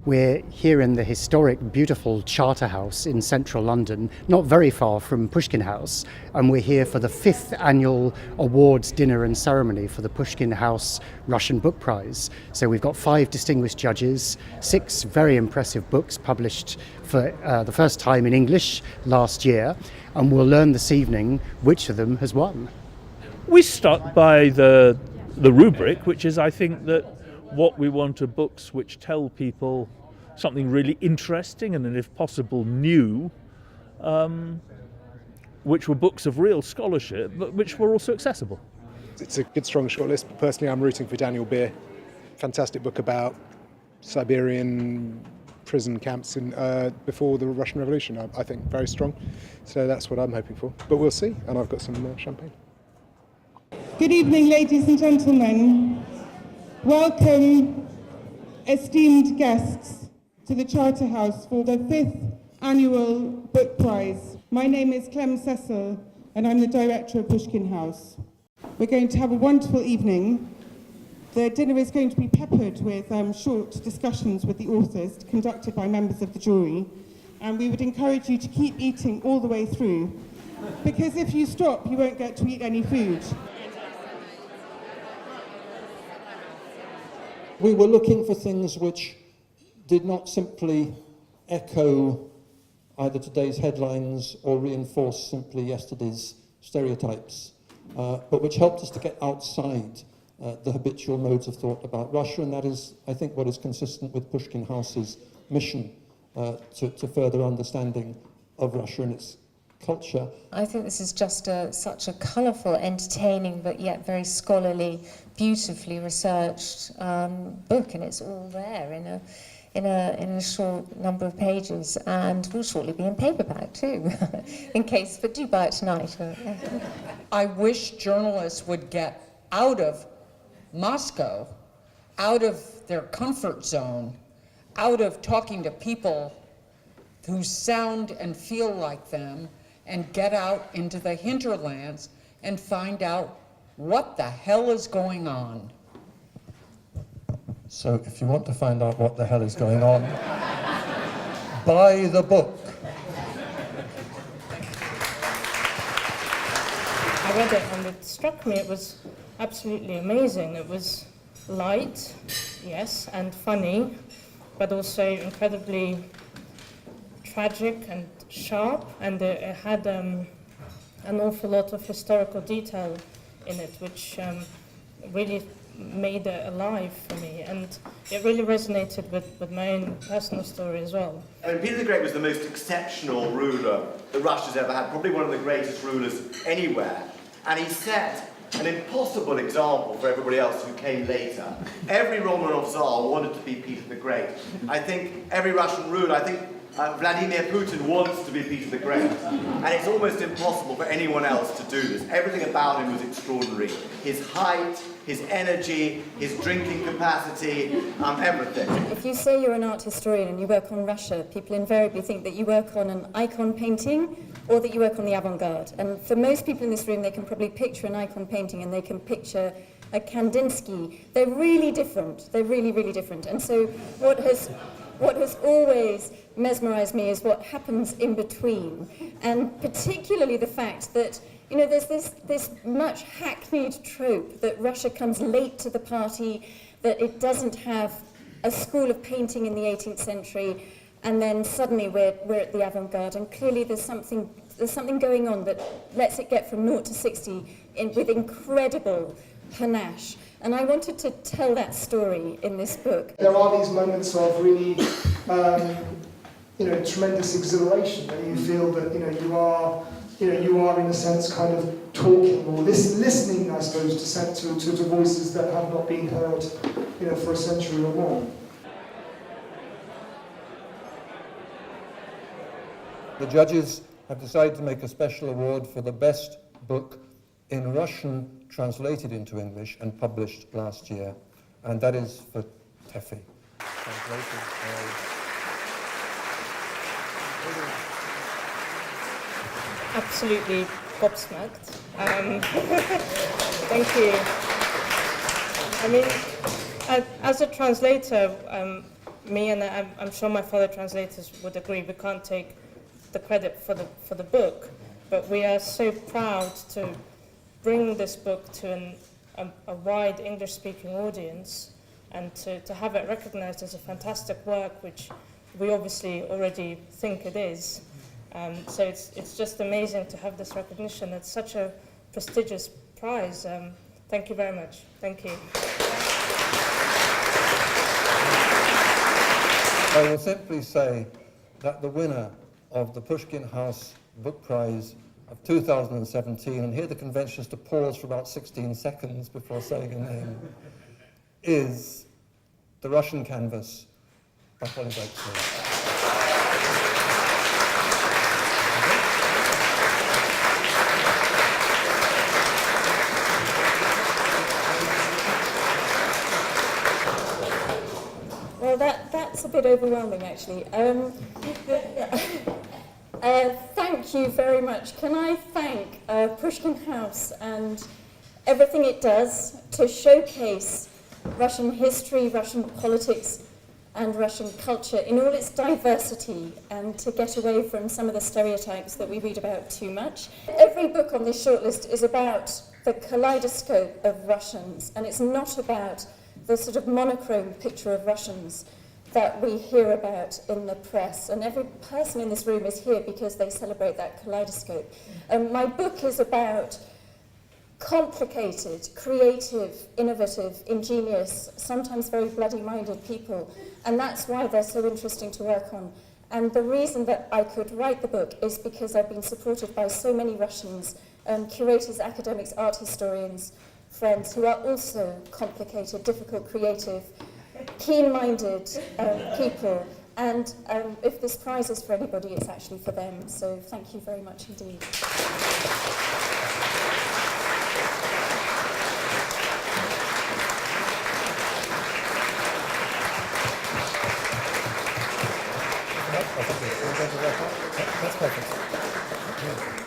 We're here in the historic, beautiful Charterhouse in central London, not very far from Pushkin House, and we're here for the 5th annual awards dinner and ceremony for the Pushkin House Russian Book Prize. So we've got 5 distinguished judges, 6 very impressive books published for the first time in English last year, and we'll learn this evening which of them has won. We start by the rubric, which is, I think, that what we want are books which tell people something really interesting and, if possible, new, which were books of real scholarship, but which were also accessible. It's a good, strong shortlist. Personally, I'm rooting for Daniel Beer. Fantastic book about Siberian prison camps before the Russian Revolution. I think very strong. So that's what I'm hoping for. But we'll see. And I've got some champagne. Good evening, ladies and gentlemen. Welcome, esteemed guests, to the Charterhouse for the 5th Annual Book Prize. My name is Clem Cecil, and I'm the director of Pushkin House. We're going to have a wonderful evening. The dinner is going to be peppered with short discussions with the authors, conducted by members of the jury, and we would encourage you to keep eating all the way through, because if you stop, you won't get to eat any food. We were looking for things which did not simply echo either today's headlines or reinforce simply yesterday's stereotypes, but which helped us to get outside the habitual modes of thought about Russia, and that is, I think, what is consistent with Pushkin House's mission to further understanding of Russia and its culture. I think this is just such a colourful, entertaining, but yet very scholarly, beautifully researched book, and it's all there in a short number of pages, and will shortly be in paperback too, in case. But do buy it tonight. I wish journalists would get out of Moscow, out of their comfort zone, out of talking to people who sound and feel like them, and get out into the hinterlands and find out what the hell is going on. So if you want to find out what the hell is going on, buy the book. I read it and it struck me, it was absolutely amazing. It was light, yes, and funny, but also incredibly tragic and sharp, and it had an awful lot of historical detail in it, which really made it alive for me, and it really resonated with my own personal story as well. I mean, Peter the Great was the most exceptional ruler that Russia's ever had, probably one of the greatest rulers anywhere, and he set an impossible example for everybody else who came later. Every Romanov Tsar wanted to be Peter the Great. I think every Russian ruler, Vladimir Putin wants to be Peter the Great, and it's almost impossible for anyone else to do this. Everything about him was extraordinary. His height, his energy, his drinking capacity, everything. If you say you're an art historian and you work on Russia, people invariably think that you work on an icon painting or that you work on the avant-garde. And for most people in this room, they can probably picture an icon painting and they can picture a Kandinsky. They're really different. They're really, really different. And so what has always mesmerized me is what happens in between, and particularly the fact that, you know, there's this much hackneyed trope that Russia comes late to the party, that it doesn't have a school of painting in the 18th century, and then suddenly we're at the avant-garde, and clearly there's something going on that lets it get from 0 to 60 with incredible panache. And I wanted to tell that story in this book. There are these moments of really, tremendous exhilaration, and you feel that you are in a sense kind of talking or listening, I suppose, to voices that have not been heard, for a century or more. The judges have decided to make a special award for the best book in Russian translated into English and published last year, and that is for Teffy. Absolutely gobsmacked. Thank you. I mean, as a translator, me and I'm sure my fellow translators would agree, we can't take the credit for the book, but we are so proud to bring this book to a wide English-speaking audience, and to have it recognized as a fantastic work, which we obviously already think it is. So it's just amazing to have this recognition. It's such a prestigious prize. Thank you very much. Thank you. I will simply say that the winner of the Pushkin House Book Prize of 2017, and here the convention is to pause for about 16 seconds before saying a name, is The Russian Canvas by Holly Breaksmith. Well, that's a bit overwhelming, actually. Thank you very much. Can I thank Pushkin House and everything it does to showcase Russian history, Russian politics, and Russian culture in all its diversity, and to get away from some of the stereotypes that we read about too much. Every book on this shortlist is about the kaleidoscope of Russians, and it's not about the sort of monochrome picture of Russians that we hear about in the press. And every person in this room is here because they celebrate that kaleidoscope. My book is about complicated, creative, innovative, ingenious, sometimes very bloody-minded people. And that's why they're so interesting to work on. And the reason that I could write the book is because I've been supported by so many Russians, curators, academics, art historians, friends who are also complicated, difficult, creative, keen-minded people. And if this prize is for anybody, it's actually for them. So thank you very much indeed. That's perfect.